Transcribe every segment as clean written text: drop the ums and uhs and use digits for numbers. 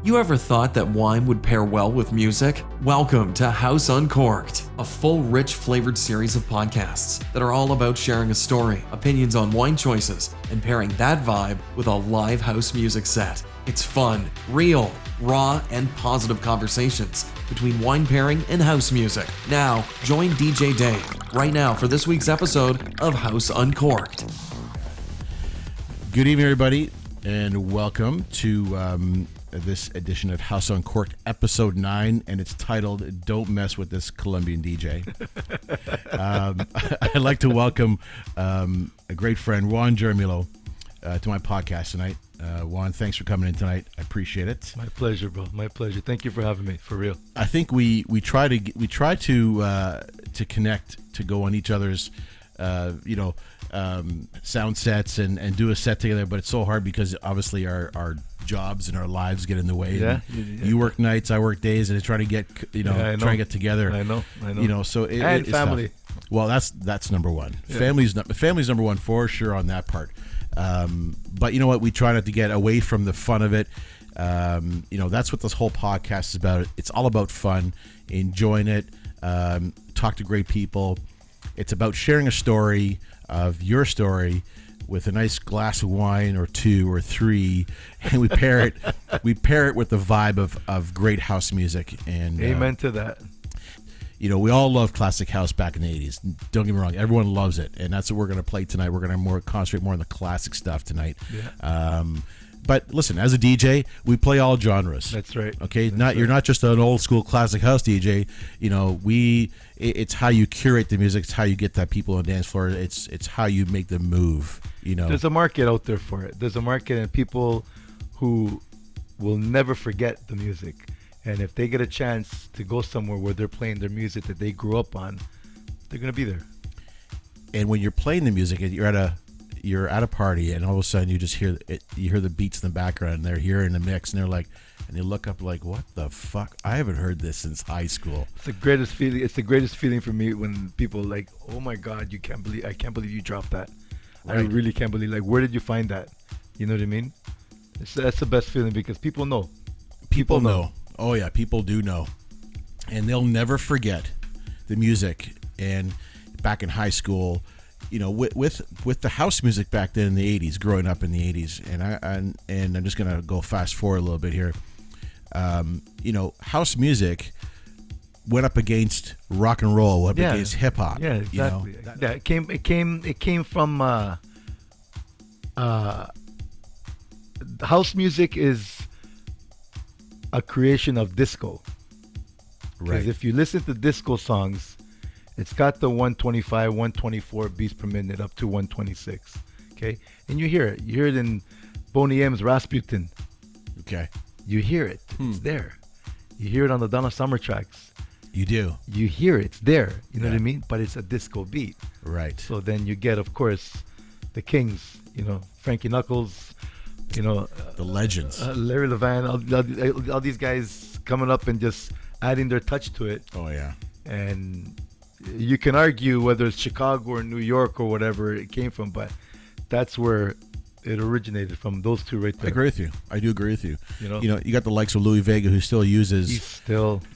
You ever thought that wine would pair well with music? Welcome to House UnCorked, a full, rich, flavored series of podcasts that are all about sharing a story, opinions on wine choices, and pairing that vibe with a live house music set. It's fun, real, raw, and positive conversations between wine pairing and house music. Now, join DJ Dave right now for this week's episode of House UnCorked. Good evening, everybody, and welcome to this edition of House UnCorked, episode 9, and it's titled "Don't Mess with This Colombian DJ." I'd like to welcome a great friend, Juan Jaramillo, to my podcast tonight. Juan, thanks for coming in tonight. I appreciate it. My pleasure, bro. My pleasure. Thank you for having me. For real. I think we try to connect, to go on each other's sound sets and do a set together, but it's so hard because obviously our jobs and our lives get in the way. Yeah. You work nights, I work days, and try to get try to get together. I know. So it's family. Tough. Well, that's number one. Yeah. Family's number one for sure on that part. But you know what? We try not to get away from the fun of it. That's what this whole podcast is about. It's all about fun, enjoying it, talk to great people. It's about sharing a story of your story with a nice glass of wine or two or three, and we pair it with the vibe of great house music. And amen to that. We all love classic house back in the 80s. Don't get me wrong, everyone loves it, and that's what we're going to play tonight. We're going to concentrate more on the classic stuff tonight. Yeah. But listen, as a DJ, we play all genres. That's right. Okay, That's you're not just an old school classic house DJ. It's how you curate the music. It's how you get that people on the dance floor. It's how you make them move. There's a market out there for it. There's a market, and people who will never forget the music. And if they get a chance to go somewhere where they're playing their music that they grew up on, they're gonna be there. And when you're playing the music, and you're at a party, and all of a sudden you just hear it. You hear the beats in the background, and they're here in the mix, and they're like, and they look up like, what the fuck? I haven't heard this since high school. It's the greatest feeling. It's the greatest feeling for me when people are like, oh my God, I can't believe you dropped that. Right. I really can't believe. Like, where did you find that? You know what I mean? That's the best feeling because people know. People know. Oh yeah, people do know, and they'll never forget the music. And back in high school, with the house music back then in the 80s, growing up in the 80s, and I'm just gonna go fast forward a little bit here. House music went up against rock and roll, went up against hip hop. Yeah, exactly. It came from house music is a creation of disco. Right. Because if you listen to disco songs, it's got the 125, 124 beats per minute up to 126. Okay? And you hear it. You hear it in Boney M's Rasputin. Okay. You hear it. It's there. You hear it on the Donna Summer tracks. You do. You hear it. It's there. You know what I mean? But it's a disco beat. Right. So then you get, of course, the kings, Frankie Knuckles, the legends, Larry Levan, all these guys coming up and just adding their touch to it. Oh yeah. And you can argue whether it's Chicago or New York or whatever it came from, but that's where it originated from. Those two right there. I agree with you. I do agree with you. You got the likes of Louis Vega, who still uses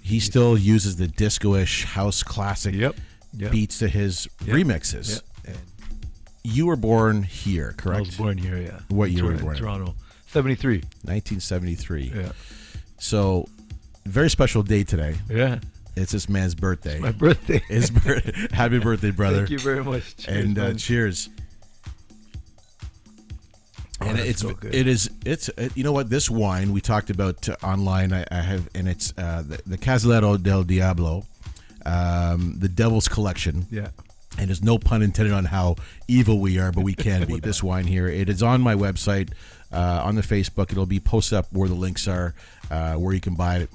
he still uses the disco-ish house classic beats to his remixes. Yep. You were born here, correct? I was born here, yeah. What year were you born in? Toronto. 73. 1973. Yeah. So, very special day today. Yeah. It's this man's birthday. It's my birthday. Happy birthday, brother. Thank you very much. Cheers, and cheers. Oh, and it's you know what, this wine we talked about online, I have, and it's the Casillero del Diablo, the Devil's Collection. Yeah. And there's no pun intended on how evil we are, but we can be. This wine here, it is on my website, on the Facebook. It'll be posted up where the links are, where you can buy it.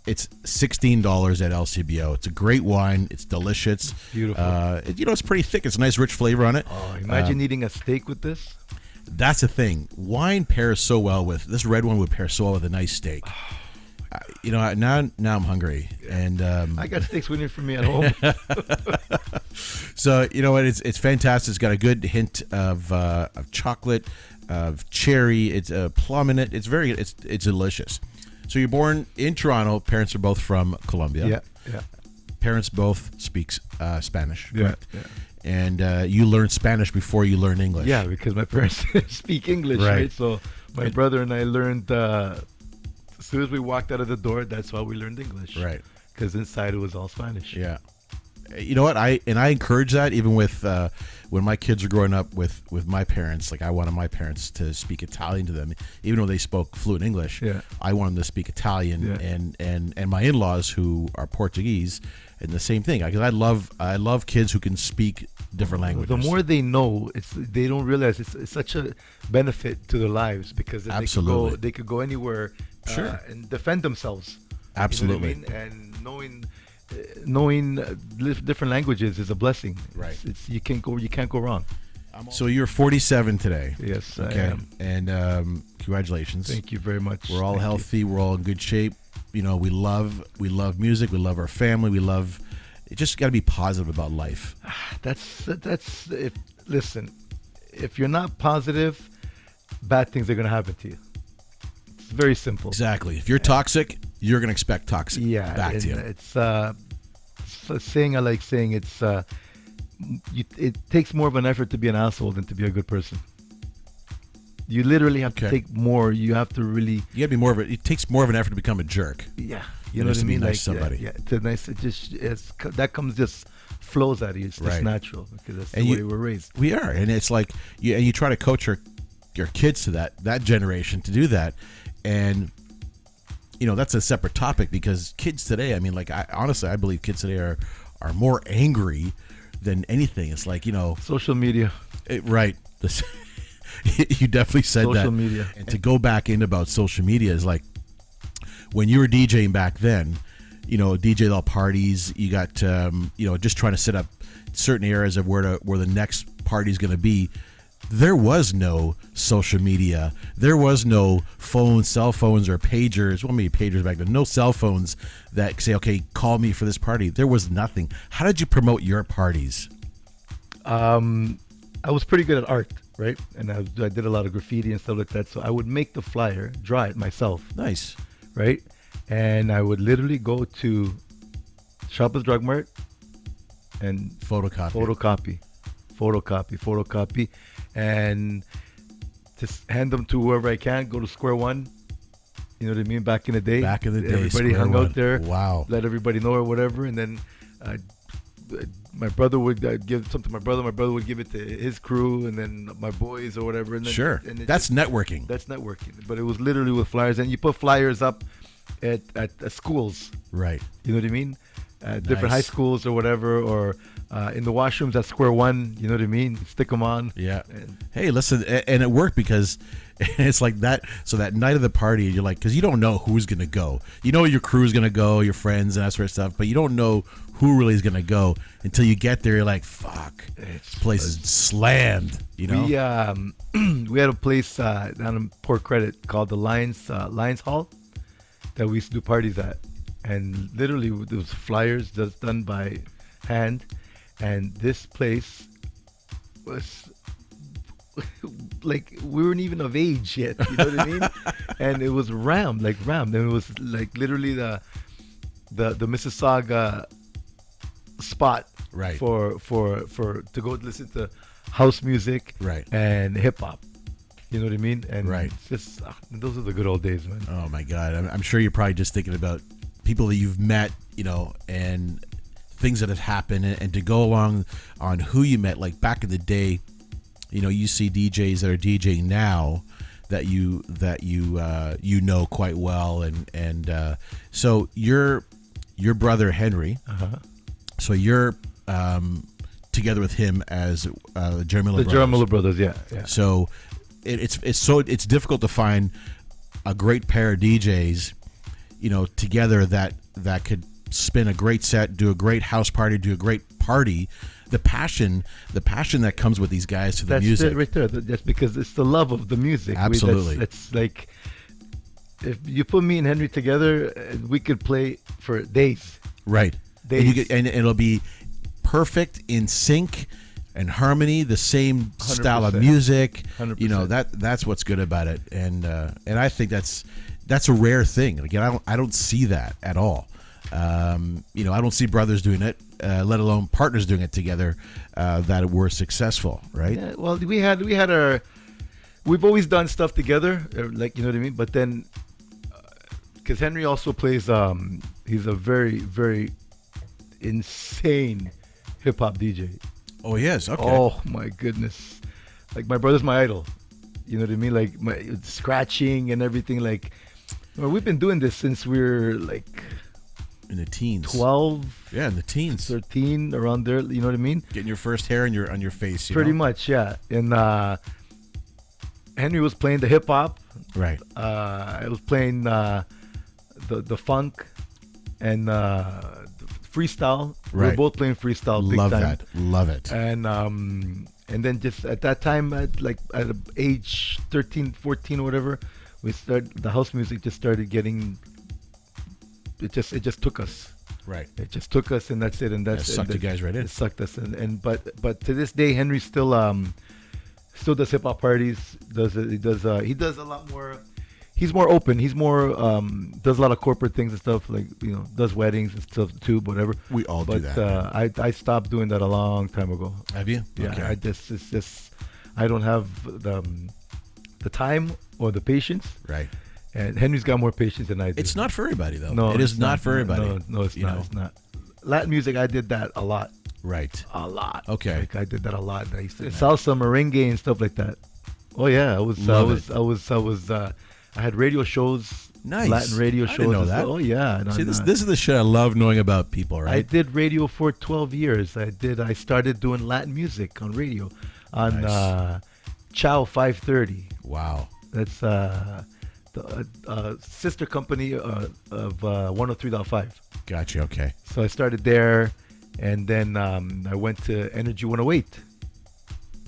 It's $16 at LCBO. It's a great wine. It's delicious. Beautiful. It's pretty thick. It's a nice, rich flavor on it. Oh, imagine eating a steak with this. That's the thing. Wine pairs so well with this red one. Would pair so well with a nice steak. Now I'm hungry, and I got steaks waiting for me at home. So it's fantastic. It's got a good hint of chocolate, of cherry. It's plum in it. It's delicious. So you're born in Toronto. Parents are both from Colombia. Yeah. Parents both speak Spanish. Yeah. Correct? And you learned Spanish before you learned English. Yeah, because my parents speak English, right? So my brother and I learned as soon as we walked out of the door. That's why we learned English, Right. Because inside it was all Spanish. Yeah. You know what? I encourage that even with when my kids are growing up with my parents. Like I wanted my parents to speak Italian to them, even though they spoke fluent English. Yeah. I wanted them to speak Italian, Yeah. and my in-laws who are Portuguese, and the same thing. Because I love kids who can speak different languages. The more they know, they don't realize it's such a benefit to their lives because then Absolutely. they could go anywhere Sure. and defend themselves. Absolutely. You know what I mean? And knowing different languages is a blessing. Right. It's you can't go wrong. So you're 47 today. Yes, I Okay. am. And congratulations. Thank you very much. We're all Thank you. healthy. We're all in good shape. You know, we love music. We love our family. We love. You just got to be positive about life. That's listen, if you're not positive, bad things are gonna happen to you. It's very simple. Exactly. If you're toxic, you're gonna expect toxic back to you. It's a saying I like saying. It takes more of an effort to be an asshole than to be a good person. You literally have to take more. You have to really. You gotta be more of a. It takes more of an effort to become a jerk. Yeah, You you know know, what I to be mean. nice Like to somebody. Yeah, to nice. That comes just flows out of you. It's just Right. natural because that's And the you- way we were raised. We are, and it's like you try to coach your kids to that generation to do that, and you know that's a separate topic because kids today. I mean, like honestly, I believe kids today are more angry than anything. It's like Social media. right. This, you definitely said that. Social media. And to go back in about social media is like when you were DJing back then. DJ all parties. You got just trying to set up certain areas of where the next party is going to be. There was no social media. There was no cell phones or pagers. Well, maybe pagers back then. No cell phones that say, "Okay, call me for this party." There was nothing. How did you promote your parties? I was pretty good at art, right? And I did a lot of graffiti and stuff like that. So I would make the flyer, draw it myself, Nice. right? And I would literally go to Shoppers Drug Mart and Photocopy. photocopy, and just hand them to whoever I can. Go to Square One. You know what I mean? Back in the day. Back in the day, everybody Square hung One. out there. Wow. Let everybody know or whatever, and then my brother would give something to my brother. My brother would give it to his crew, and then my boys or whatever. And then, Sure. and That's networking. That's networking. But it was literally with flyers, and you put flyers up at schools. Right. You know what I mean? Different Nice. high schools or whatever, or in the washrooms at Square One. You know what I mean? Stick them on. Yeah. And Hey, listen, and it worked because it's like that. So that night of the party, you're like, because you don't know who's gonna go. You know your crew's gonna go, your friends and that sort of stuff, but you don't know who really is gonna go until you get there. You're like, fuck, this place is slammed. You know. we had a place down in Port Credit called the Lions Hall that we used to do parties at, and literally there was flyers just done by hand, and this place was like we weren't even of age yet, you know what I mean? And it was rammed, and it was like literally the Mississauga spot, Right. for to go listen to house music, Right. and hip hop. You know what I mean? And Right. it's just those are the good old days, man. Oh my God, I'm sure you're probably just thinking about people that you've met, and things that have happened, and to go along on who you met, like back in the day. You see DJs that are DJing now that you know quite well, and so your brother Henry. So you're together with him as the Jaramillo brothers. Jaramillo brothers, yeah. So it's difficult to find a great pair of DJs, together that could spin a great set, do a great house party, do a great party. The passion that comes with these guys to the That's music. it right there. That's because it's the love of the music. Absolutely. It's like if you put me and Henry together, we could play for days. Right. Days. And it'll be perfect in sync and harmony, the same style of 100%. music. 100%. That's what's good about it. And I think that's that's a rare thing. Again, I don't see that at all. I don't see brothers doing it, let alone partners doing it together that were successul, right? Yeah, well, we've always done stuff together, like, you know what I mean? But then, because Henry also plays, he's a very, very insane hip hop DJ. Oh, yes. Okay. Oh, my goodness. Like, my brother's my idol. You know what I mean? Like, scratching and everything. Like, we've been doing this since we were like in the teens. 12. Yeah, in the teens. 13, around there. You know what I mean? Getting your first hair on your face. Pretty much, yeah. And Henry was playing the hip hop. Right. I was playing the funk and the freestyle. Right. We were both playing freestyle. Big Love time. that. Love it. And then just at that time, at age 13, 14 or whatever, the house music just started getting. It just took us. Right. It just took us, and that's it. And that's it sucked you guys right in. It sucked us, but to this day, Henry still does hip hop parties. He does a lot more. He's more open. He's more does a lot of corporate things and stuff, like, does weddings and stuff too, whatever. We all do that. I stopped doing that a long time ago. Have you? Yeah. Okay. I don't have the time or the patience. Right. And Henry's got more patience than I do. It's not for everybody, though. No, it is not for everybody. No, it's not. It's not. Latin music, I did that a lot. Right. A lot. Okay. Like, I did that a lot. I used to salsa, merengue, and stuff like that. Oh yeah, I had radio shows. Nice. Latin radio I shows. didn't know that. Oh yeah. See, this is the shit I love knowing about people, right? I did radio for 12 years. I started doing Latin music on radio on Nice. Chow 530. Wow. That's the sister company of 103.5. Gotcha. Okay. So I started there, and then I went to Energy 108.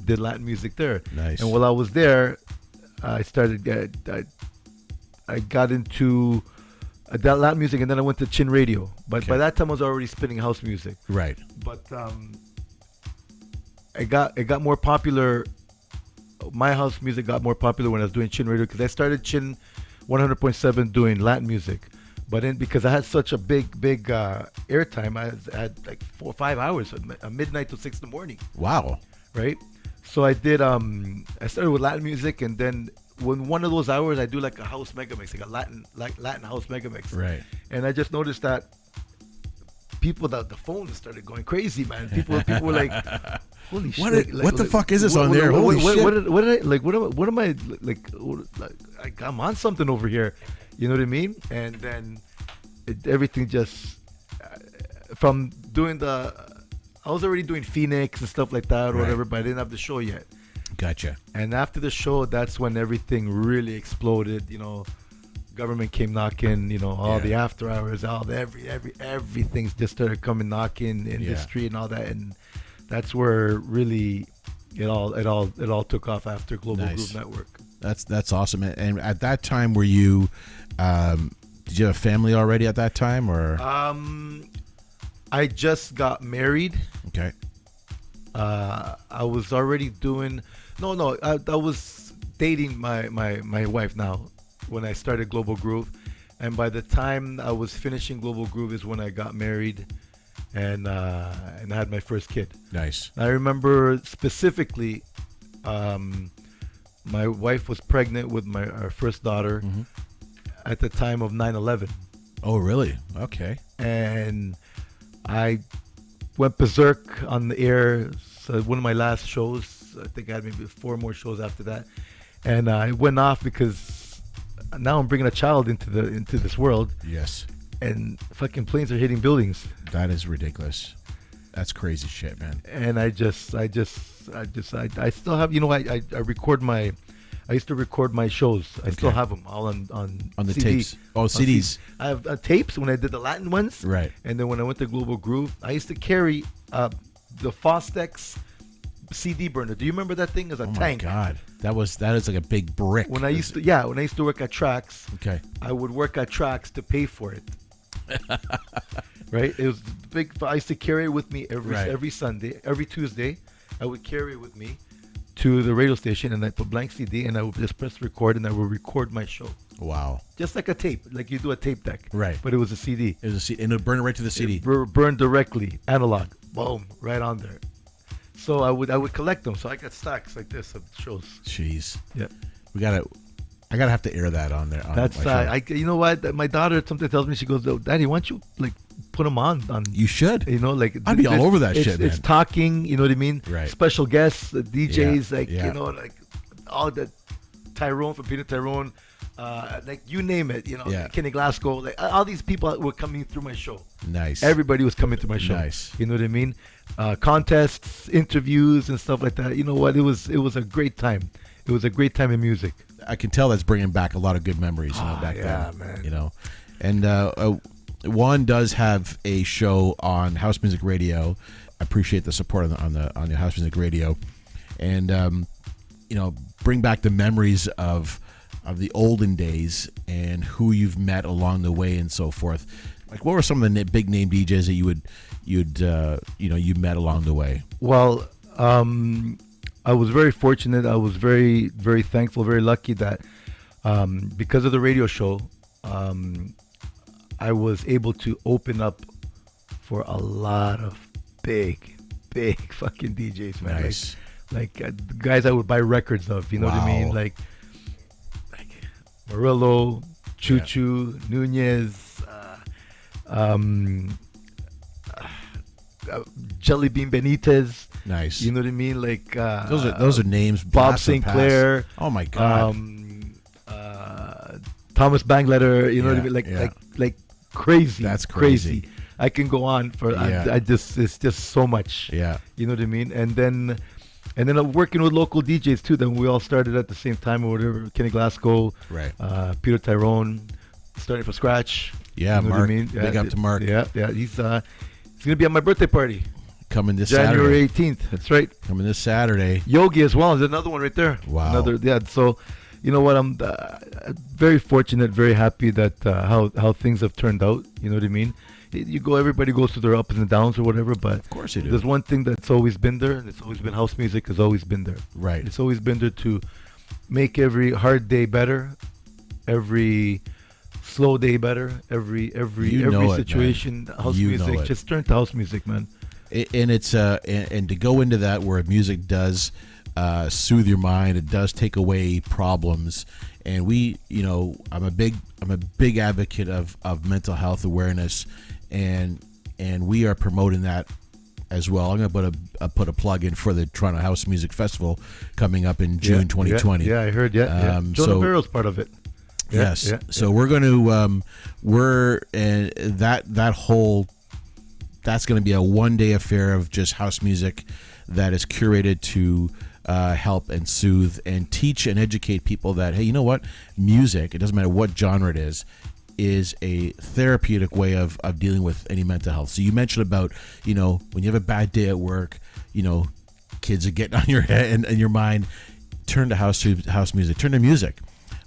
Did Latin music there. Nice. And while I was there, I started. I got into that Latin music, and then I went to Chin Radio. But Okay. by that time, I was already spinning house music. Right. But it got more popular. My house music got more popular when I was doing Chin Radio, because I started Chin 100.7 doing Latin music. But then, because I had such a big airtime, I had like 4 or 5 hours, midnight to 6 in the morning. Wow. Right. So I did. I started with Latin music, and then when one of those hours, I do like a house mega mix, like a Latin house mega mix. Right. And I just noticed that the phones started going crazy, man. People were like, "Holy shit! What the fuck is this on there? Holy shit! What did I like? What am I like? I'm on something over here." You know what I mean? And then everything just from doing I was already doing Phoenix and stuff like that or whatever, but I didn't have the show yet. Gotcha. And after the show, that's when everything really exploded. Government came knocking. All the after hours, everything just started coming knocking, industry and all that, and that's where really it all took off after Global Groove Network. That's awesome. And at that time, were you? Did you have a family already at that time, or? I just got married. Okay. I was already doing. No. I was dating my wife now when I started Global Groove, and by the time I was finishing Global Groove is when I got married, and I had my first kid. Nice. I remember specifically, my wife was pregnant with our first daughter at the time of 9/11. Oh, really? Okay. And I went berserk on the air. So one of my last shows, I think I had maybe 4 more shows after that, and I went off because now I'm bringing a child into this world. Yes. And fucking planes are hitting buildings. That is ridiculous. That's crazy shit, man. And I still have, I record I used to record my shows. I still have them all on the CD. tapes. Oh, CDs. I have tapes when I did the Latin ones. Right. And then when I went to Global Groove, I used to carry the Fostex CD burner. Do you remember that thing? As a tank. Oh my God, that is like a big brick. When I used to work at Trax, okay, I would work at Trax to pay for it. Right. It was big. I used to carry it with me every Sunday, every Tuesday. I would carry it with me to the radio station, and I put blank CD, and I would just press record, and I would record my show. Wow. Just like a tape, like you do a tape deck. Right. But it was a CD. It was a CD, and it burned right to the CD. It burned directly, analog, boom, right on there. So I would collect them. So I got stacks like this of shows. Jeez. Yeah. I gotta have to air that on there. That's you know what? My daughter sometimes tells me, she goes, "Oh, Daddy, why don't you like put them on?" You should. You know, like I'd be all over that shit, man. It's talking. You know what I mean? Right. Special guests, DJs, Yeah, like yeah. you know, like all that. Tyrone from Peter Tyrone, like you name it. You know, Yeah. Kenny Glasgow, like all these people were coming through my show. Nice. Everybody was coming through my show. Nice. You know what I mean? Contests, interviews, and stuff like that. You know what? It was a great time. It was a great time in music. I can tell that's bringing back a lot of good memories, back yeah, then. man. You know, and Juan does have a show on House Music Radio. I appreciate the support on the House Music Radio, and bring back the memories of the olden days and who you've met along the way and so forth. Like, what were some of the big name DJs that you met along the way? Well, I was very fortunate. I was very, very thankful, very lucky that because of the radio show, I was able to open up for a lot of big fucking DJs, man. Nice. Like guys I would buy records of, you know what I mean? Like Murillo, Choo Choo, Nunez, Jelly Bean Benitez. Nice. You know what I mean? Like those are names. Bob Sinclair. Oh my God. Thomas Bangletter. You know what I mean? Like crazy. That's crazy. I can go on for. Yeah. It's just so much. Yeah. You know what I mean? And then I'm working with local DJs too. Then we all started at the same time or whatever. Kenny Glasgow. Right. Peter Tyrone. Starting from scratch. Yeah, You know what Mark. I mean? Big up to Mark. Yeah. He's gonna be at my birthday party. Coming this January Saturday. 18th. That's right. Coming this Saturday. Yogi as well. There's another one right there. Wow. So, you know what? I'm very fortunate, very happy that how things have turned out. You know what I mean? Everybody goes through their ups and downs or whatever. But Of course you do. There's one thing that's always been there, and it's always been house music. Has always been there. Right. It's always been there to make every hard day better, every slow day better, every situation. House music, just turn to house music, man. And it's and to go into that where music does soothe your mind, it does take away problems, and I'm a big advocate of mental health awareness, and we are promoting that as well. I'm gonna put a plug in for the Toronto House Music Festival coming up in June 2020. Yeah, I heard. Yeah. Joe Navarro's part of it. Yes. So we're going to that's going to be a one-day affair of just house music that is curated to help and soothe and teach and educate people that, hey, you know what? Music, it doesn't matter what genre it is a therapeutic way of dealing with any mental health. So you mentioned about, when you have a bad day at work, kids are getting on your head and your mind, turn to house music, turn to music.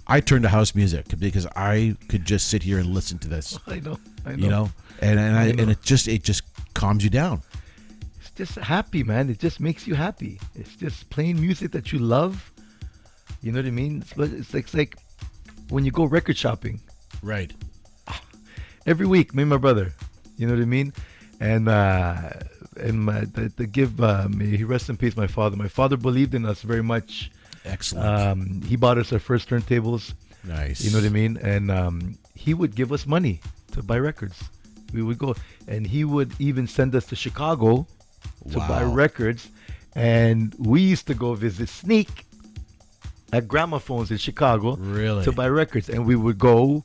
I turned to house music because I could just sit here and listen to this. I know. And it just calms you down. It's just happy, man. It just makes you happy. It's just playing music that you love. You know what I mean? It's like when you go record shopping. Right. Every week, me and my brother. You know what I mean? And to give may he rest in peace, my father. My father believed in us very much. Excellent. He bought us our first turntables. Nice. You know what I mean? And he would give us money to buy records. We would go, and he would even send us to Chicago to buy records. And we used to go visit Sneak at Gramophones in Chicago to buy records. And we would go.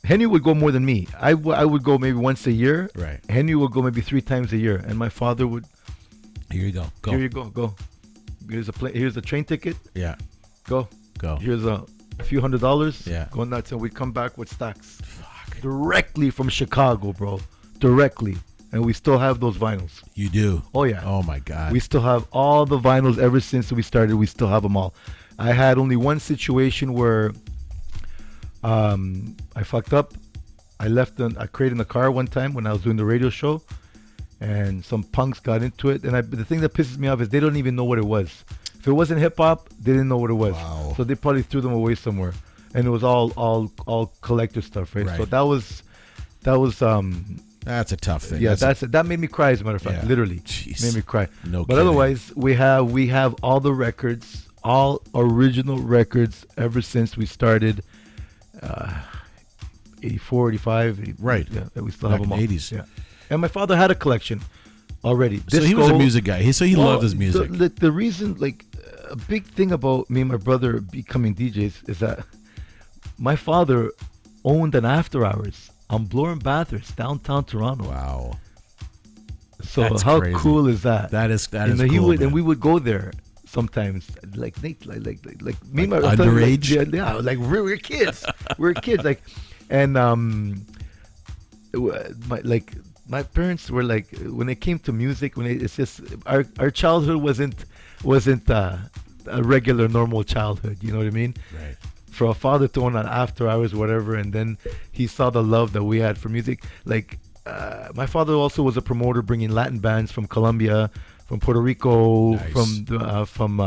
Henry would go more than me. I would go maybe once a year. Right. Henry would go maybe 3 times a year, and my father would. Here you go. Go. Here you go. Go. Here's a train ticket. Yeah. Go. Here's a few $100. Yeah. Go nuts, and we come back with stacks. Fuck. Directly from Chicago, bro. Directly. And we still have those vinyls. You do? Oh, yeah. Oh, my God. We still have all the vinyls ever since we started. We still have them all. I had only one situation where I fucked up. I created in the car one time when I was doing the radio show, and some punks got into it. And the thing that pisses me off is they don't even know what it was. If it wasn't hip hop, they didn't know what it was. Wow. So they probably threw them away somewhere. and it was all collector stuff, right? Right. So that was That's a tough thing. yeah, that made me cry, as a matter of fact. Yeah. Literally Jeez. made me cry. No But kidding. otherwise, we have all the records, all original records ever since we started. 84, 85. Right. Yeah, we still Back have them in all. the 80s. Yeah. And my father had a collection already. So he was a music guy. So he loved his music. The reason, like, a big thing about me and my brother becoming DJs is that my father owned an after hours on Bloor and Bathurst, downtown Toronto. Wow. So That's how crazy. cool is that? That is You know, cool, he would, man. and we would go there sometimes, like Nate, like me, Like my underage? yeah, like we're kids, we're kids, like, and my parents were like, when it came to music, it's just our childhood wasn't a regular normal childhood. You know what I mean? Right. For a father to own an after hours, whatever, and then he saw the love that we had for music. Like, my father also was a promoter, bringing Latin bands from Colombia, from Puerto Rico, Nice. from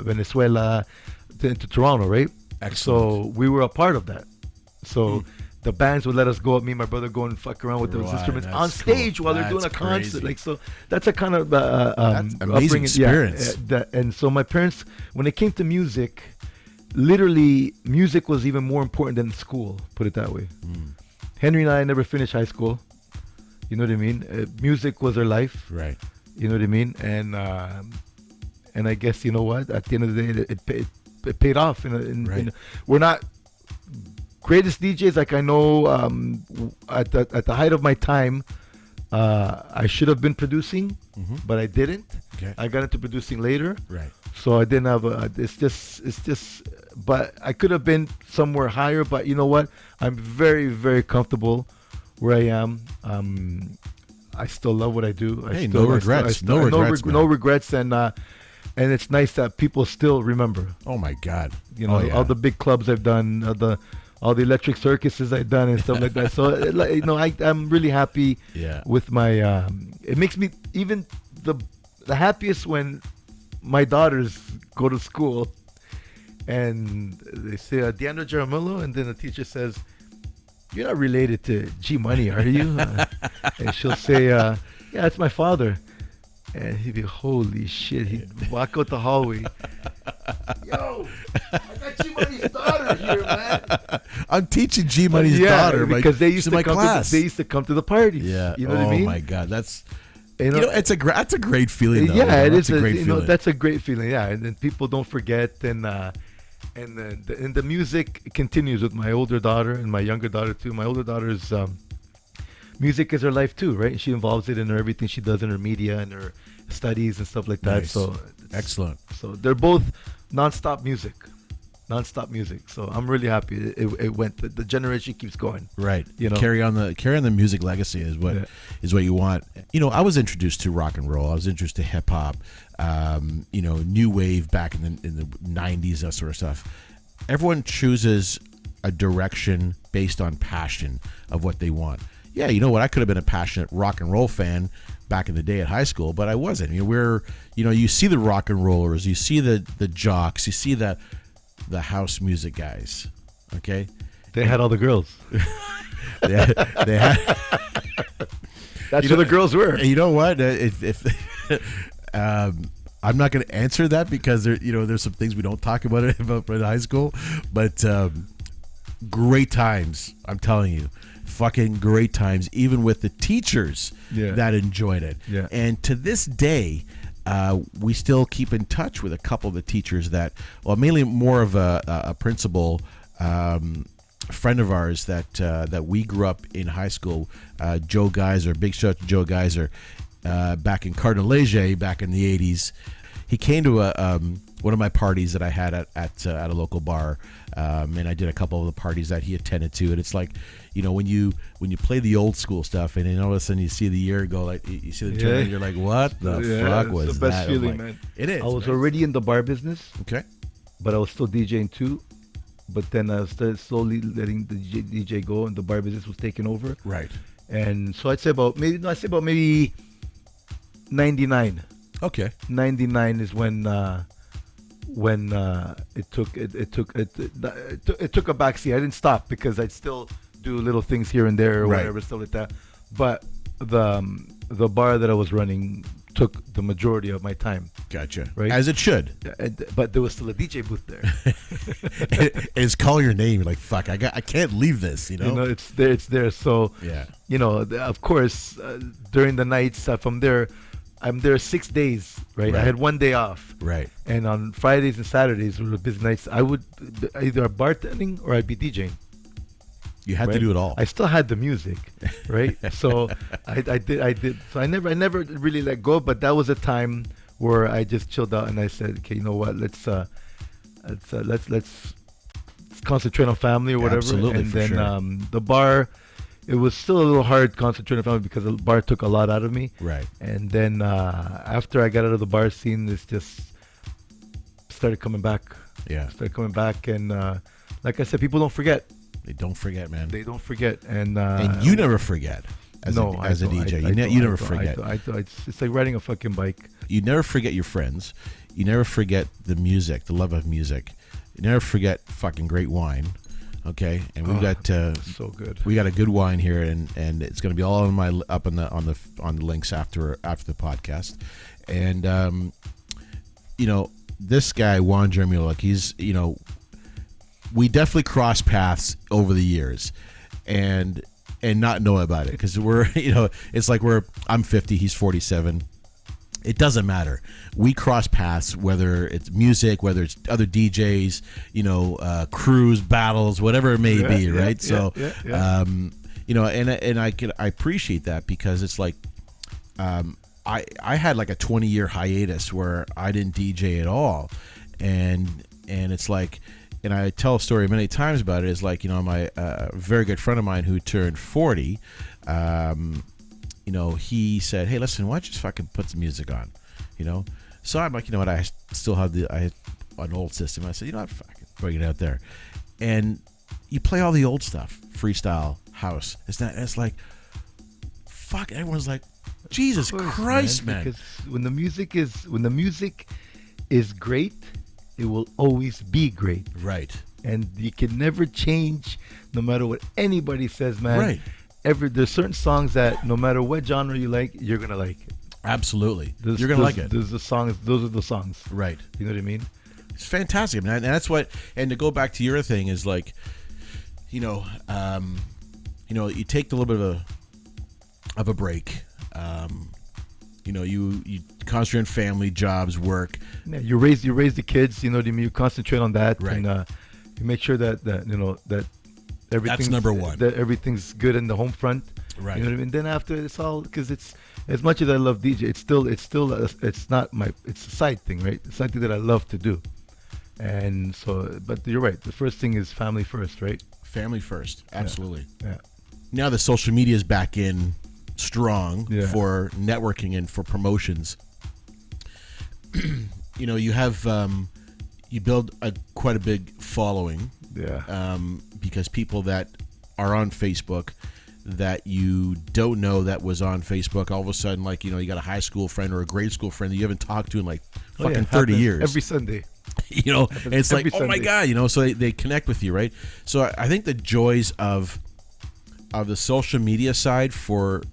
Venezuela to Toronto, right? Excellent. So we were a part of that. So the bands would let us go, me and my brother, go and fuck around with those Right, instruments that's on stage cool. while they're doing a That's concert. crazy. Like, so that's a kind of That's amazing upbringing. experience. And so my parents, when it came to music, literally music was even more important than school. Put it that way. Henry and I never finished high school. You know what I mean? Music was our life. Right. You know what I mean? And I guess, you know what? At the end of the day, it paid off. Right. We're not greatest DJs. Like, I know at the height of my time, I should have been producing, but I didn't. Okay. I got into producing later. Right. So I didn't have it's just, but I could have been somewhere higher. But you know what? I'm very, very comfortable where I am. I still love what I do. Hey, no regrets. No regrets, man. No regrets, and it's nice that people still remember. Oh my God. You know, Oh, yeah. all the big clubs I've done, all the electric circuses I've done and stuff like that. So, you know, I'm really happy Yeah. with my. It makes me even the happiest when my daughters go to school and they say DJ Jaramillo, and then the teacher says, "You're not related to G Money, are you?" And she'll say, "Yeah, it's my father." And he'd be, "Holy shit!" He'd walk out the hallway. Yo, I got G Money's daughter here, man. I'm teaching G Money's daughter because they used to to my come class. they used to come to the parties. Yeah. You know what I mean? Oh my God. That's You know, it's that's a great feeling. Though, yeah, it that's is. a great You feeling. know, that's a great feeling. Yeah, and then people don't forget, and the music continues with my older daughter and my younger daughter too. My older daughter's music is her life too, right? She involves it in everything she does in her media and her studies and stuff like that. Nice. So Excellent. So they're both non-stop music. So I'm really happy it went. The generation keeps going. Right. You know? Carry on the music legacy is what you want. You know, I was introduced to rock and roll. I was introduced to hip hop. You know, new wave back in the 90s, that sort of stuff. Everyone chooses a direction based on passion of what they want. Yeah, you know what? I could have been a passionate rock and roll fan back in the day at high school, but I wasn't. You know, you see the rock and rollers, you see the jocks, you see the house music guys. Okay, They had all the girls. they had. That's who the girls were. You know what? If I'm not going to answer that because there's some things we don't talk about in high school, but great times. I'm telling you, fucking great times. Even with the teachers that enjoyed it. Yeah. And to this day, we still keep in touch with a couple of the teachers mainly more of a principal. Friend of ours that we grew up in high school, Joe Geyser, big shout out to Joe Geyser, back in Cardinal Leger back in the 80s. He came to one of my parties that I had at a local bar, and I did a couple of the parties that he attended to. And it's like, when you play the old school stuff, and then all of a sudden you see the year go, like you see the turn, and you're like, what the fuck was the best that? feeling, like, man. It is. I was already in the bar business. Okay. But I was still DJing too. But then I started slowly letting the DJ go, and the bar business was taking over. Right. And so I'd say about maybe 99. Okay. 99 is when when it took a backseat. I didn't stop because I'd still do little things here and there or Right. whatever, stuff like that. But the bar that I was running took the majority of my time. Gotcha. Right. As it should. But there was still a DJ booth there. It's calling your name. You're like, fuck, I can't leave this. You know. It's there. So Yeah. of course, during the nights I'm there 6 days. Right. I Right. had 1 day off. Right. And on Fridays and Saturdays were the busy nights. I would either bartending or I'd be DJing. You had to Right? do it all. I still had the music, right? So I did. So I never really let go. But that was a time where I just chilled out and I said, okay, you know what? Let's concentrate on family or whatever. Absolutely, and for then sure. the bar, it was still a little hard concentrating on family because the bar took a lot out of me. Right. And then after I got out of the bar scene, this just started coming back. Yeah. And like I said, people don't forget. They don't forget, man. They don't forget. And you never forget as a I don't. DJ. I don't. You never I don't. forget. It's like riding a fucking bike. You never forget your friends. You never forget the music, the love of music. You never forget fucking great wine. Okay, and we got So good. we got a good wine here, and it's going to be all on my up on the links after the podcast. And this guy Juan Jaramillo, like he's we definitely crossed paths over the years, and not know about it because we're it's like I'm 50, he's 47. It doesn't matter. We cross paths, whether it's music, whether it's other DJs, crews, battles, whatever it may be, right? So, and I appreciate that because it's like, I had like a 20-year hiatus where I didn't DJ at all, and it's like, and I tell a story many times about it. Is like my very good friend of mine who turned 40. He said, "Hey, listen, why don't you just fucking put some music on?" So I'm like, I still have I had an old system. I said, I'd fucking bring it out there, and you play all the old stuff, freestyle, house. It's like, fuck. Everyone's like, Jesus Christ, man. Because when the music is great, it will always be great. Right. And you can never change, no matter what anybody says, man. Right. There's certain songs that no matter what genre you like, you're gonna like it. Absolutely. You're gonna like it. Those are the songs. Right. You know what I mean? It's fantastic, man. And that's what. And to go back to your thing is like, you take a little bit of a break. You concentrate on family, jobs, work. Yeah, you raise the kids. You know what I mean? You concentrate on that, Right. and you make sure that everything's number one. That everything's good in the home front. Right. You know what I mean? Then after it's all because it's as much as I love DJ, it's not it's a side thing, right? It's something that I love to do, and so. But you're right. The first thing is family first, right? Family first. Absolutely. Yeah. Now the social media is back in strong for networking and for promotions. You have you build quite a big following. Yeah. Because people that are on Facebook that you don't know that was on Facebook, all of a sudden, like, you got a high school friend or a grade school friend that you haven't talked to in like fucking 30 years. Every Sunday. And it's like, oh my God, so they connect with you, right? So I think the joys of the social media side for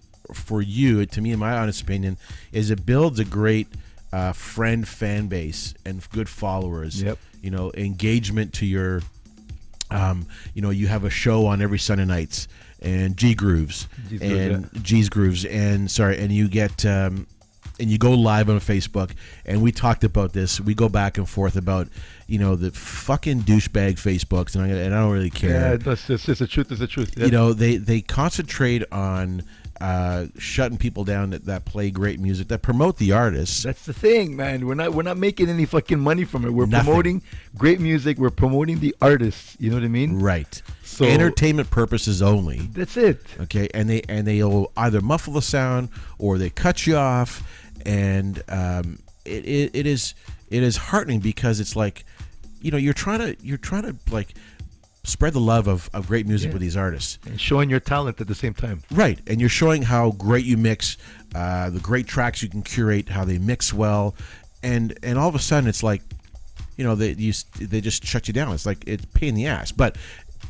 you, to me, in my honest opinion, is it builds a great fan base and good followers. Yep. Engagement to your you have a show on every Sunday nights and G's Grooves and you get and you go live on Facebook, and we talked about this. We go back and forth about the fucking douchebag Facebooks, and I don't really care. Yeah, that's just the truth. Is the truth. Yeah. They concentrate on shutting people down that play great music, that promote the artists. That's the thing, man. We're not making any fucking money from it. We're Nothing. promoting great music. We're promoting the artists. You know what I mean? Right. So entertainment purposes only. That's it. Okay, and they'll either muffle the sound or they cut you off, and it is heartening because it's like, you're trying to like spread the love of great music with these artists and showing your talent at the same time. Right, and you're showing how great you mix, the great tracks you can curate, how they mix well, and all of a sudden it's like, they just shut you down. It's like it's a pain in the ass. But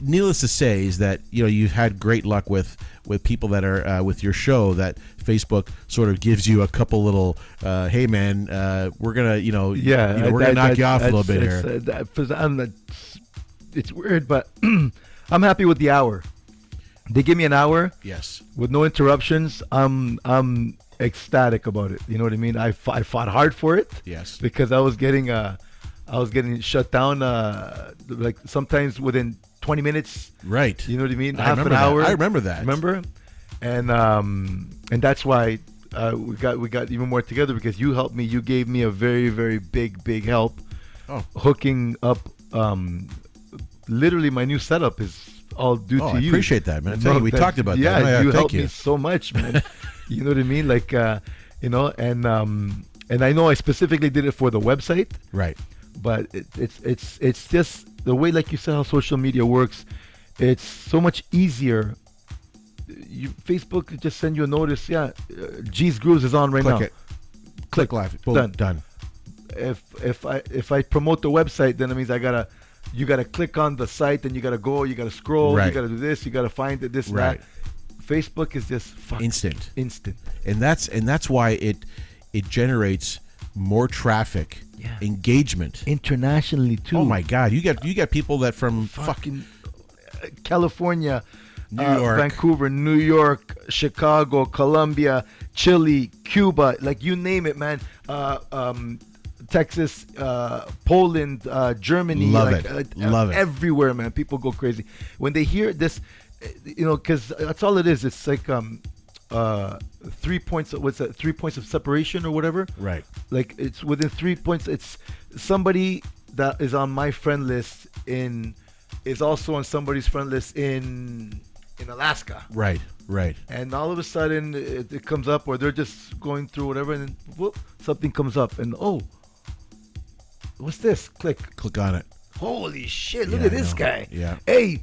needless to say is that you've had great luck with people that are with your show, that Facebook sort of gives you a couple little hey man, we're gonna we're gonna knock you off a little bit here. It's weird, but I'm happy with the hour. They give me an hour, yes, with no interruptions. I'm ecstatic about it. You know what I mean? I fought hard for it. Yes, because I was getting shut down like sometimes within 20 minutes. Right. You know what I mean? Half an hour. I remember that. Remember? And that's why we got even more together, because you helped me. You gave me a very, very big help. Oh. Hooking up. Literally, my new setup is all due to you. I appreciate that, man. We talked about that. Yeah, you helped me so much, man. You know what I mean? Like, and I know I specifically did it for the website. Right. But it's just the way, like you said, how social media works. It's so much easier. Facebook could just send you a notice. Yeah, G's Grooves is on right now. Click it. Click live. Boom, done. If I promote the website, then it means you gotta click on the site, and you gotta go, you gotta scroll, right. You gotta do this, you gotta find it, this, right. that. Facebook is just instant, and that's why it generates more traffic, engagement internationally too. Oh my God, you got people that from fucking California, New York, Vancouver, New York, Chicago, Colombia, Chile, Cuba, like you name it, man. Texas, Poland, Germany, love it. Everywhere, man. People go crazy when they hear this, because that's all it is. It's like 3 points. What's that? 3 points of separation or whatever. Right. Like it's within 3 points. It's somebody that is on my friend list is also on somebody's friend list in Alaska. Right. And all of a sudden it comes up, or they're just going through whatever, and then whoop, something comes up, and what's this? Click on it. Holy shit! Look at this guy. Yeah. Hey.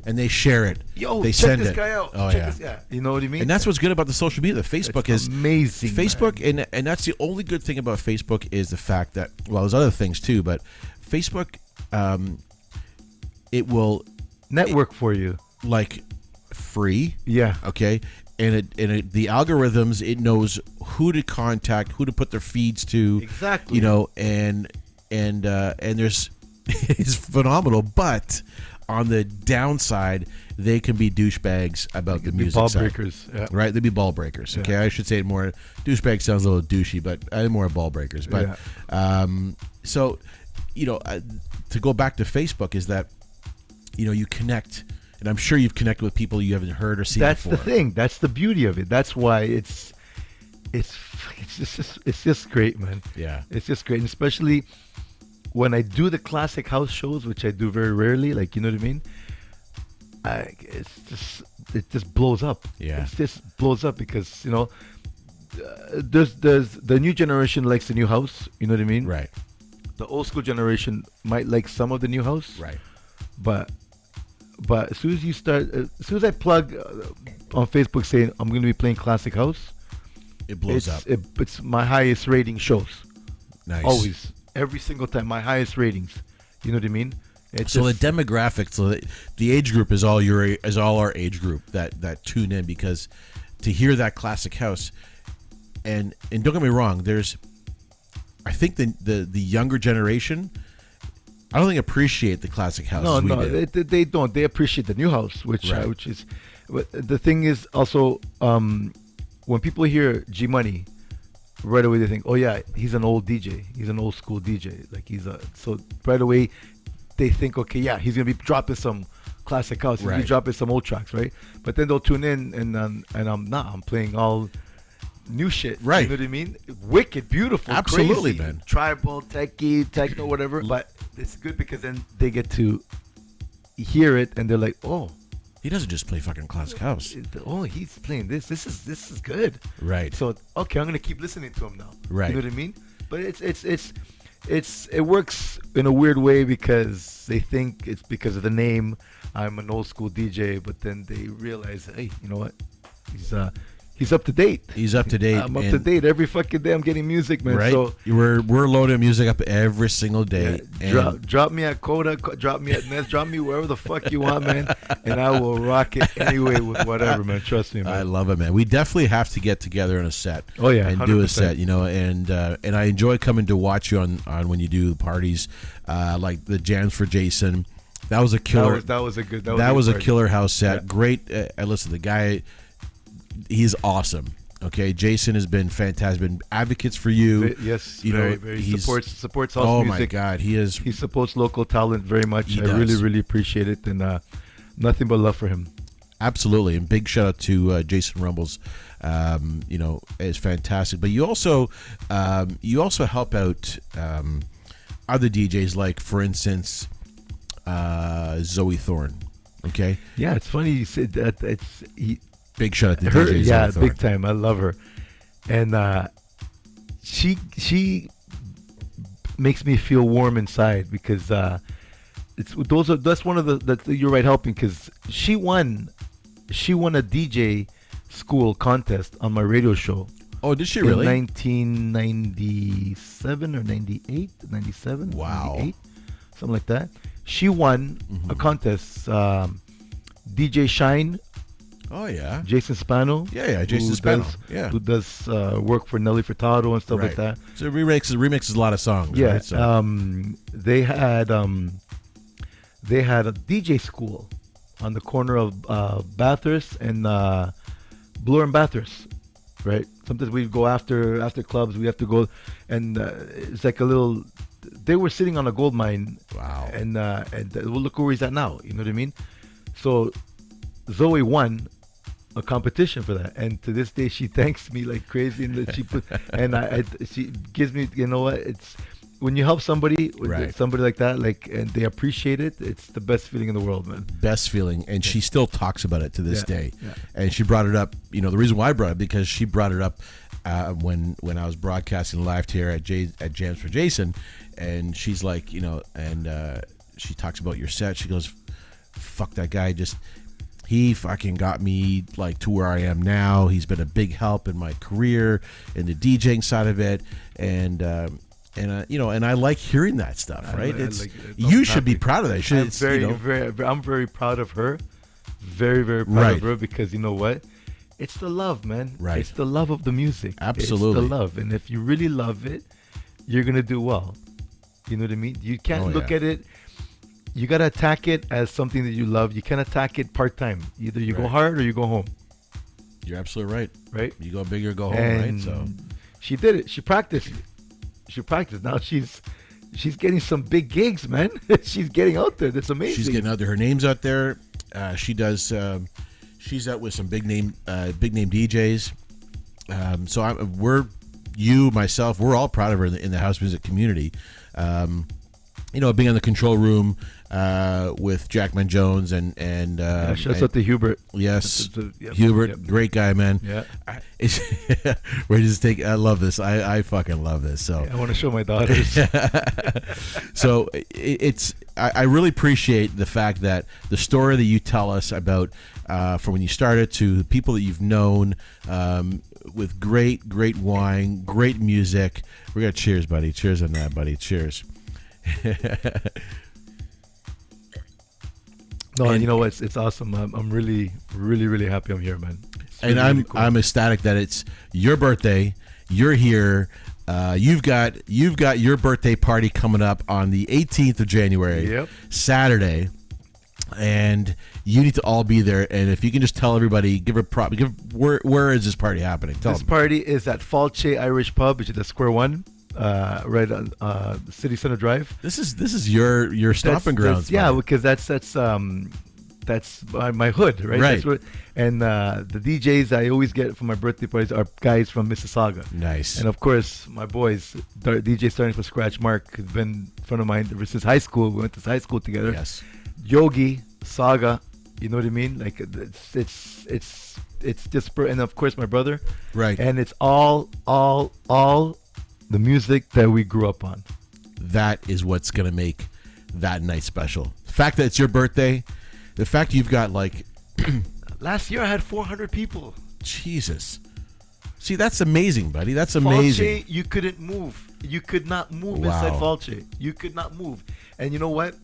And they share it. Yo, they check send this it. guy out. Oh, check this guy. You know what I mean? And that's what's good about the social media. The Facebook is amazing. Facebook, and that's the only good thing about Facebook is the fact that, well, there's other things too, but Facebook, it will network for you, like free. Yeah. Okay. And the algorithms, it knows who to contact, who to put their feeds to. Exactly. And there's it's phenomenal, but on the downside, they can be douchebags about the music ball side. Breakers, yeah. Right? They'd be ball breakers. Okay, I should say it more. Douchebag sounds a little douchey, but I'm more ball breakers. But so to go back to Facebook is that you connect, and I'm sure you've connected with people you haven't heard or seen before. That's the thing. That's the beauty of it. That's why it's just great, man. Yeah, it's just great, and especially when I do the classic house shows, which I do very rarely, like, you know what I mean? It just blows up. Yeah. It just blows up because, there's the new generation likes the new house, you know what I mean? Right. The old school generation might like some of the new house. Right. But as soon as I plug on Facebook saying I'm going to be playing classic house, it blows up. It's my highest rating shows. Nice. Always. Every single time, my highest ratings. You know what I mean? So the demographic, the age group is all our age group that tune in, because to hear that classic house, and don't get me wrong, I think the younger generation, I don't think appreciate the classic house. They don't. They appreciate the new house, which is. But the thing is also, when people hear G Money, right away they think, oh yeah, he's an old DJ. He's an old school DJ. Like so right away they think, okay, yeah, he's gonna be dropping some classic house. He's gonna be dropping some old tracks, right? But then they'll tune in and I'm playing all new shit. Right. You know what I mean? Wicked, beautiful, absolutely, crazy, man. Tribal, techie, techno, whatever. But it's good because then they get to hear it and they're like, oh, he doesn't just play fucking classic house. Oh, he's playing this. This is good. Right. So okay, I'm gonna keep listening to him now. Right. You know what I mean? But it works in a weird way because they think it's because of the name. I'm an old school DJ, but then they realize, hey, you know what? He's up to date. He's up to date. I'm up to date. Every fucking day I'm getting music, man. Right. So we're loading music up every single day. Drop me at Coda, drop me at Nest, drop me wherever the fuck you want, man. And I will rock it anyway with whatever, man. Trust me, man. I love it, man. We definitely have to get together on a set. Oh yeah, and 100%. do a set, and I enjoy coming to watch you on when you do the parties, like the jams for Jason. That was a killer. That was a killer house set. Yeah. Great. Listen, the guy, he's awesome. Okay, Jason has been fantastic. Been advocates for you. Yes, very. He supports house music. Oh music. My God, he supports local talent very much. I does. really appreciate it, and nothing but love for him. Absolutely, and big shout out to Jason Rumbles. Is fantastic. But you also help out other DJs, like for instance, Zoe Thorne. Okay. Yeah, it's funny you said that. Big shout out to DJ Zoe Thorne. Big time. I love her, and she makes me feel warm inside because that's one of the you're right helping because she won a DJ school contest on my radio show. Oh, did she really? In 1997 or 98, 97? Wow. 98, something like that. She won a contest. DJ Shine. Oh yeah. Jason Spano. Yeah, Jason Spano. Who does work for Nelly Furtado and stuff like that. So remixes a lot of songs. Yeah. Right? So. They had a DJ school on the corner of Bathurst and Bloor and Bathurst, right? Sometimes we go after clubs. We have to go, and it's like a little. They were sitting on a gold mine. Wow. And look where he's at now. You know what I mean? So Zoe won a competition for that, and to this day she thanks me like crazy, and that she put and she gives me, you know what, it's when you help somebody somebody like that, like, and they appreciate it, it's the best feeling in the world, man. Best feeling. And she still talks about it to this day. Yeah. And she brought it up, the reason why I brought it, because she brought it up when I was broadcasting live here at Jams for Jason, and she's like, she talks about your set. She goes, fuck that guy, he fucking got me like to where I am now. He's been a big help in my career in the DJing side of it, and I like hearing that stuff, right? You should be proud of that. I'm very proud of her, very proud of her, because you know what? It's the love, man. Right. It's the love of the music. Absolutely. It's the love, and if you really love it, you're gonna do well. You know what I mean? You can't look at it. You gotta attack it as something that you love. You can't attack it part-time. Either you go hard or you go home. You're absolutely right. Right? You go big or go home, and right? So she did it. She practiced. Now she's getting some big gigs, man. She's getting out there. That's amazing. She's getting out there. Her name's out there. She does. She's out with some big name DJs. So myself, we're all proud of her in the house music community. Being in the control room with Jackman Jones and shouts out to Hubert. Yes, Hubert, great guy, man. Yeah, I love this. I fucking love this. So I want to show my daughters. So I really appreciate the fact that the story that you tell us about from when you started to the people that you've known, with great wine, great music. We got cheers, buddy. Cheers on that, buddy. Cheers. No, and you know what? It's awesome. I'm really happy I'm here, man. And I'm ecstatic that it's your birthday. You're here. You've got your birthday party coming up on the 18th of January, Saturday, and you need to all be there. And if you can just tell everybody, where is this party happening? Tell them. This party is at Falche Irish Pub, which is at Square One. Right on City Center Drive. This is your stomping grounds. Yeah, because that's my hood, right? Right. And the DJs I always get for my birthday parties are guys from Mississauga. Nice. And of course, my boys, DJ starting from scratch, Mark, has been a friend of mine ever since high school. We went to high school together. Yes. Yogi, Saga, you know what I mean? Like it's just, and of course my brother. Right. And it's all the music that we grew up on. That is what's going to make that night special. The fact that it's your birthday, the fact you've got like... Last year I had 400 people. Jesus. See, that's amazing, buddy. That's amazing. Falche, you couldn't move. You could not move inside Falche. You could not move. And you know what?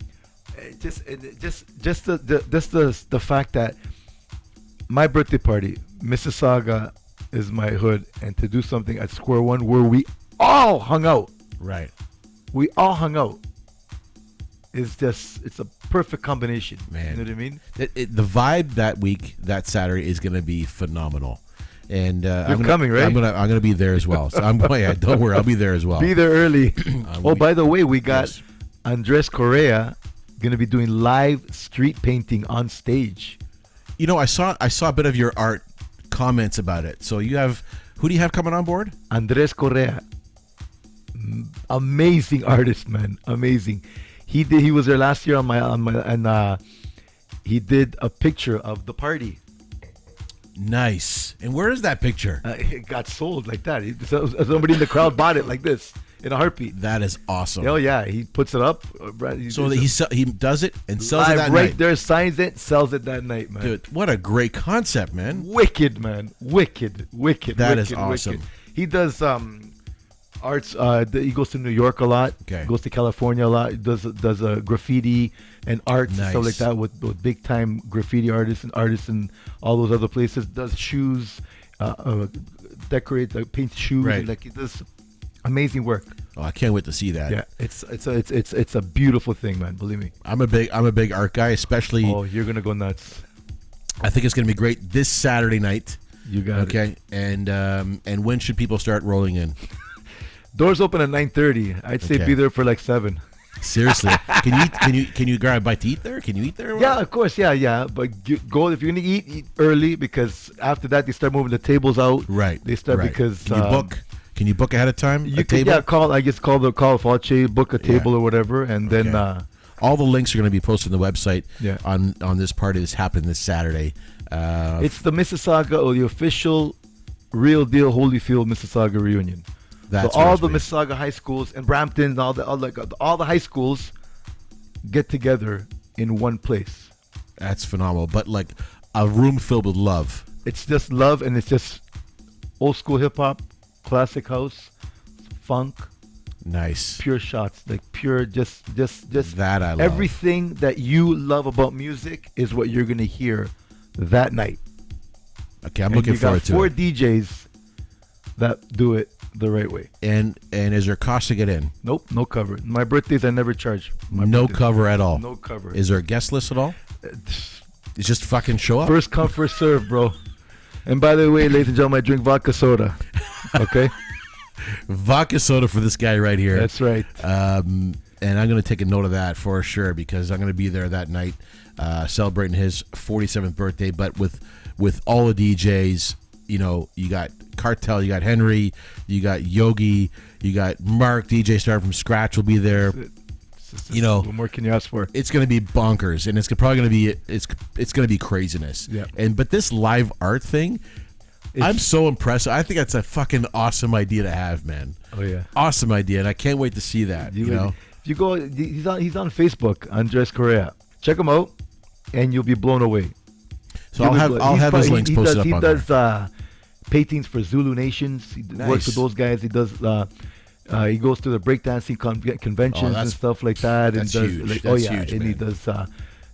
Just the fact that my birthday party, Mississauga is my hood, and to do something at Square One where we all hung out. Right. We all hung out. It's a perfect combination. Man. You know what I mean? The vibe that week, that Saturday, is going to be phenomenal. And I'm coming, right? I'm gonna be there as well. So don't worry, I'll be there as well. Be there early. By the way, we got Andres Correa gonna be doing live street painting on stage. You know, I saw a bit of your art comments about it. So who do you have coming on board? Andres Correa, amazing artist, man, amazing. He was there last year on my and he did a picture of the party. Nice. And where is that picture? It got sold like that. Somebody in the crowd bought it like this in a heartbeat. That is awesome. Oh yeah, he puts it up. So he does it and sells it that right night. There, signs it, sells it that night, man. Dude, what a great concept, man. Wicked, man. Wicked. That is awesome. Wicked. He does arts. He goes to New York a lot. Okay. Goes to California a lot. He does graffiti and arts and stuff like Nice. that with big time graffiti artists and all those other places. Does shoes, decorate, paint shoes. Right. And, like, he does amazing work. Oh, I can't wait to see that. Yeah, it's a beautiful thing, man. Believe me. I'm a big art guy, especially. Oh, you're gonna go nuts. I think it's gonna be great this Saturday night. You got it. Okay, and when should people start rolling in? Doors open at 9:30. I'd say Okay. be there for like 7. Seriously, can you grab a bite to eat there? Can you eat there? Yeah, of course. Yeah. But go if you're gonna eat early, because after that they start moving the tables out. Right. They start right. because Can you book ahead of time? You a can table? call. I guess call Falche, book a table or whatever, and then Okay. All the links are going to be posted on the website. Yeah. On this party that's happening this Saturday. It's the Mississauga, or the official, real deal Holyfield Mississauga reunion. That's so all what's the great. Mississauga high schools and Brampton, and all the high schools get together in one place. That's phenomenal. But like a room filled with love. It's just love, and it's just old school hip hop, classic house, funk, Nice. pure shots, like pure just That I love. everything that you love about music is what you're gonna hear that night. Okay, I'm And looking you got forward to 4 it. DJs that do it the right way. And is there a cost to get in? Nope, no cover. My birthdays I never charge. No cover at all. No cover. Is there a guest list at all? It's just fucking show up. First come, first serve, bro. And by the way, ladies and gentlemen, I drink vodka soda. Okay? Vodka soda for this guy right here. That's right. And I'm going to take a note of that for sure, because I'm going to be there that night celebrating his 47th birthday. But with all the DJs, you know, you got Cartel, you got Henry, you got Yogi, you got Mark, DJ Star from Scratch will be there. You know, What more can you ask for? it's going to be bonkers, and it's probably going to be it's going to be craziness. Yeah. But this live art thing, I'm so impressed. I think that's a fucking awesome idea to have, man. Oh yeah. Awesome idea, and I can't wait to see that. You know, If you go, he's on Facebook, Andres Correa. Check him out, and you'll be blown away. so I'll have his links posted up on there. He does paintings for Zulu Nations. He works with those guys. He does. He goes to the breakdancing conventions and stuff like that. That's and does, huge. Like, That's oh yeah, huge, and he man.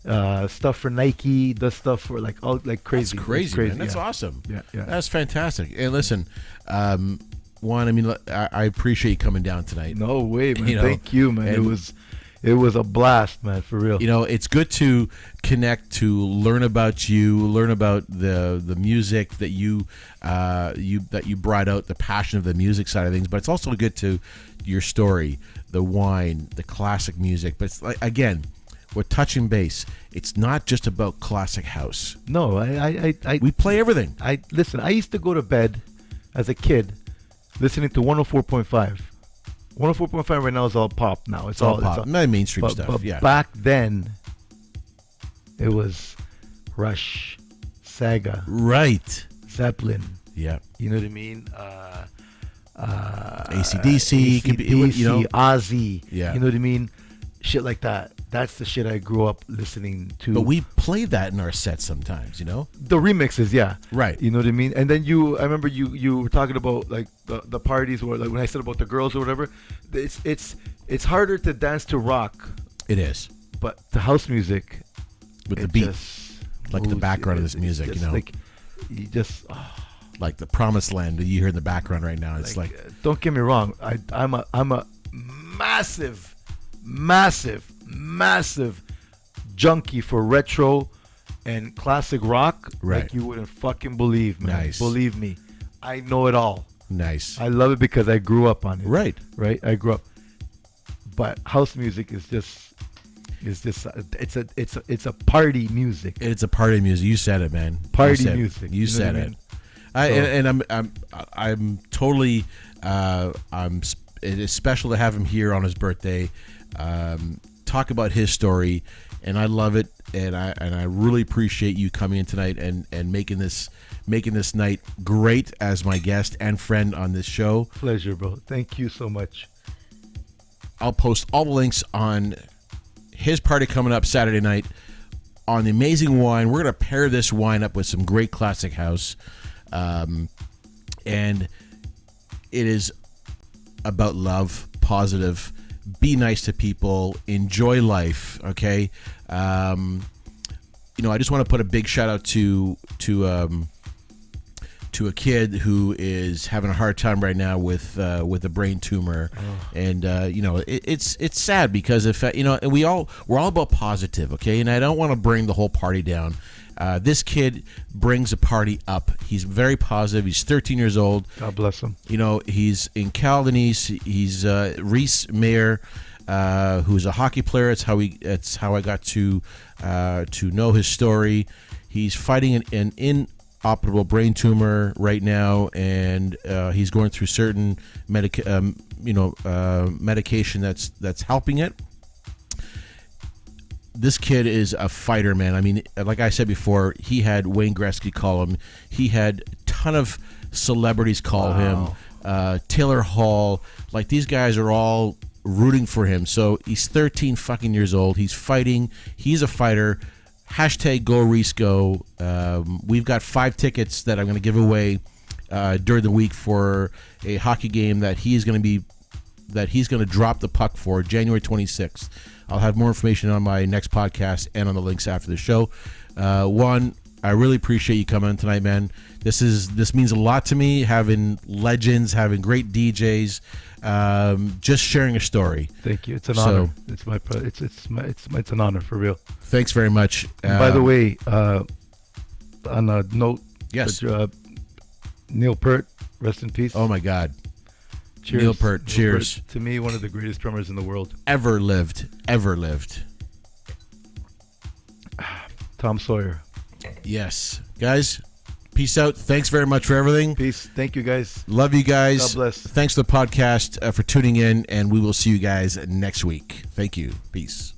does stuff for Nike. Does stuff for like all like crazy. That's crazy, It's crazy, man. That's yeah. awesome. Yeah, yeah. That's fantastic. And listen, Juan, I mean, I appreciate you coming down tonight. No way, man. You know, Thank you, man. It was a blast, man, for real. You know, it's good to connect, to learn about you, learn about the music that you brought out, the passion of the music side of things. But it's also good to your story, the wine, the classic music. But it's like, again, we're touching base. It's not just about classic house. No, We play everything. listen. I used to go to bed as a kid listening to 104.5. 104.5 right now is all pop. Now It's all pop, mainstream but, stuff. But Yeah, back then, it was Rush, Saga, right. Zeppelin. Yeah, You know what I mean? AC/DC, could be, you know. Ozzy. Yeah. You know what I mean? Shit like that. That's the shit I grew up listening to. But we play that in our sets sometimes, you know? The remixes, yeah. Right. You know what I mean? And then I remember you were talking about like the parties where, like when I said about the girls or whatever, it's harder to dance to rock. It is. But the house music, with the beat, like the background of this music, you know? Like, you just... like the promised land that you hear in the background right now. It's like don't get me wrong. I'm a massive junkie for retro and classic rock. Right. Like you wouldn't fucking believe, man. Nice. Believe me, I know it all. Nice. I love it because I grew up on it. Right. I grew up. But house music is just it's a party music. It's a party music. You said it, man. Party music. You said it. I'm totally it is special to have him here on his birthday. Talk about his story, and I love it, and I really appreciate you coming in tonight and making this night great as my guest and friend on this show. Pleasure, bro. Thank you so much. I'll post all the links on his party coming up Saturday night on the amazing wine. We're gonna pair this wine up with some great classic house. And it is about love, positive, be nice to people, enjoy life. Okay. I just want to put a big shout out to a kid who is having a hard time right now with a brain tumor. And it's sad because and we're all about positive. Okay. And I don't want to bring the whole party down. This kid brings a party up. He's very positive. He's 13 years old. God bless him. He's in Cal Denise. He's Reese Mayer, who's a hockey player. It's how I got to know his story. He's fighting an inoperable brain tumor right now, and he's going through certain medication that's helping it. This kid is a fighter, man. I mean, like I said before, he had Wayne Gretzky call him. He had a ton of celebrities call him. Taylor Hall. Like, these guys are all rooting for him. So he's 13 fucking years old. He's fighting. He's a fighter. Hashtag Go Reese Go. We've got 5 tickets that I'm going to give away during the week for a hockey game that he's going to drop the puck for January 26th. I'll have more information on my next podcast and on the links after the show. Juan, I really appreciate you coming in tonight, man. This means a lot to me, having legends, having great DJs, just sharing a story. Thank you. It's an honor. It's an honor for real. Thanks very much. By the way, on a note, yes, Neil Peart, rest in peace. Oh my God. Cheers. Neil Peart, cheers. To me, one of the greatest drummers in the world. Ever lived. Tom Sawyer. Yes. Guys, peace out. Thanks very much for everything. Peace. Thank you, guys. Love you guys. God bless. Thanks to the podcast for tuning in, and we will see you guys next week. Thank you. Peace.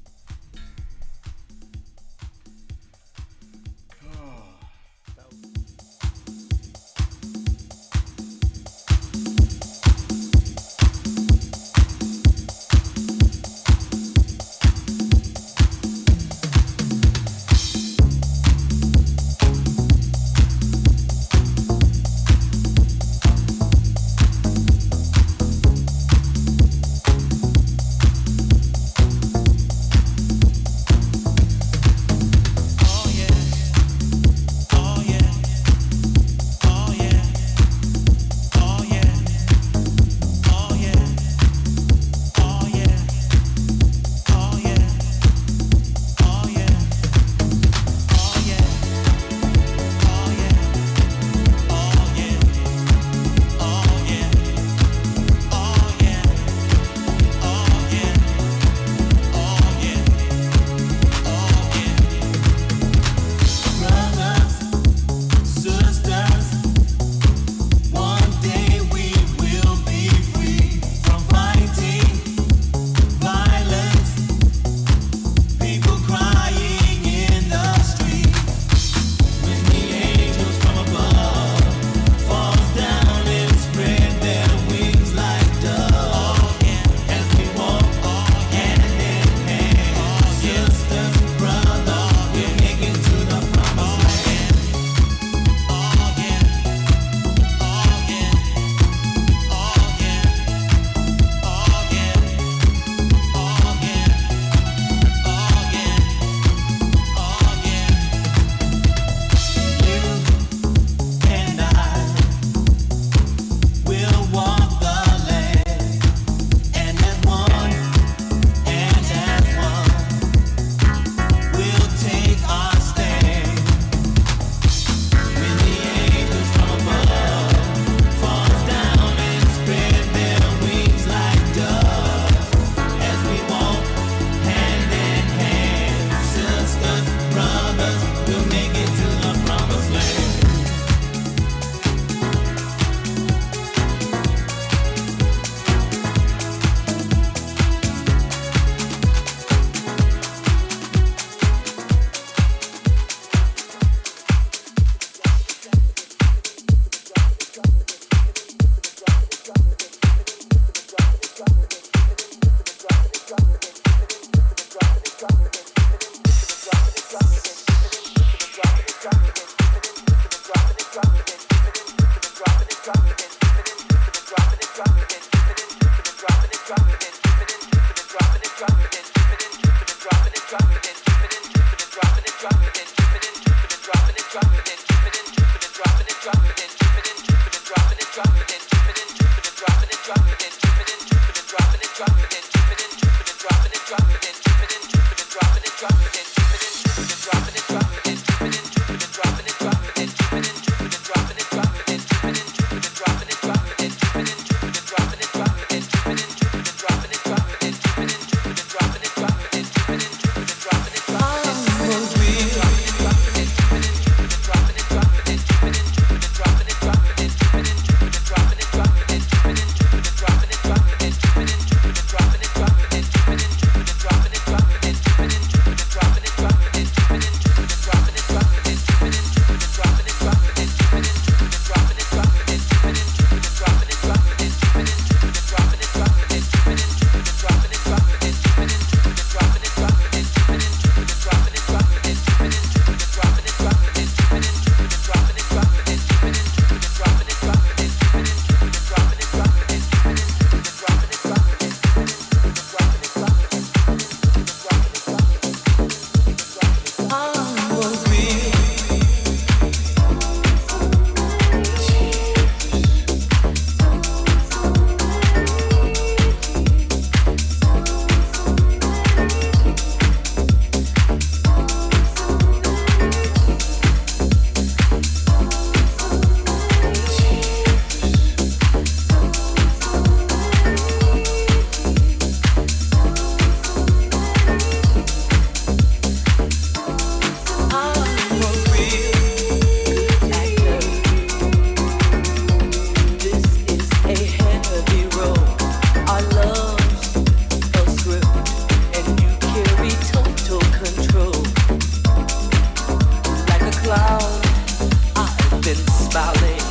smiling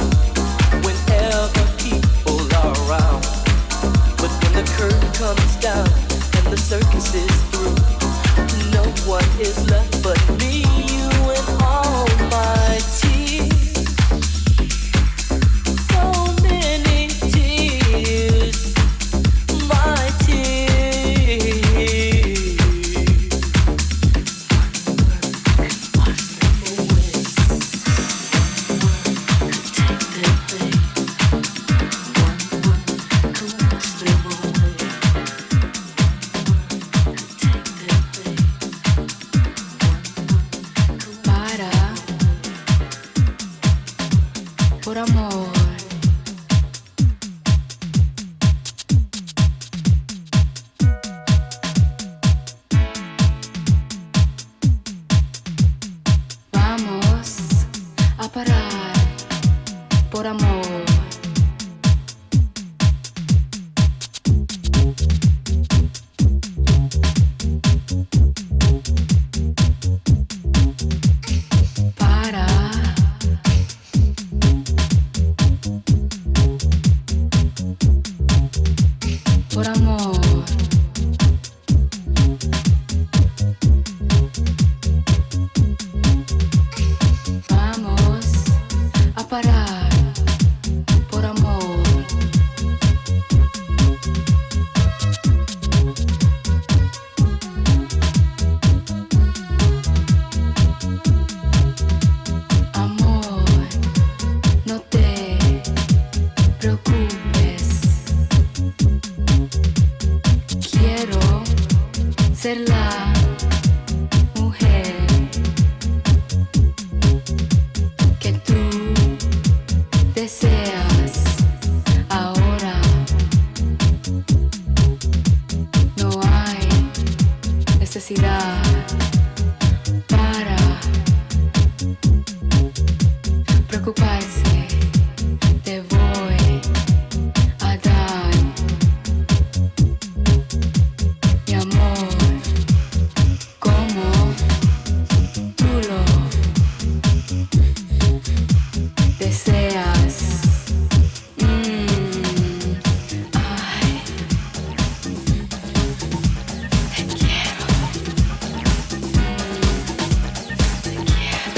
whenever people are around. But when the curtain comes down and the circus is through, no one is left but me, you, and all my tears. So many tears, my tears. Wash them away. Take that thing. One could wash them away. Take that thing. Para, por amor. Vamos a parar, por amor. Para, por amor. Vamos a parar, por amor. Amor, no te preocupes. Quiero ser la mujer que tú deseas ahora. No hay necesidad para preocuparse. Te voy a dar mi amor como tú lo deseas. Ay, te quiero. Te quiero.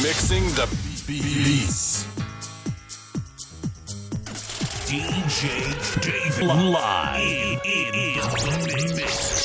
Mixing the beats. DJ Dave live in the mix.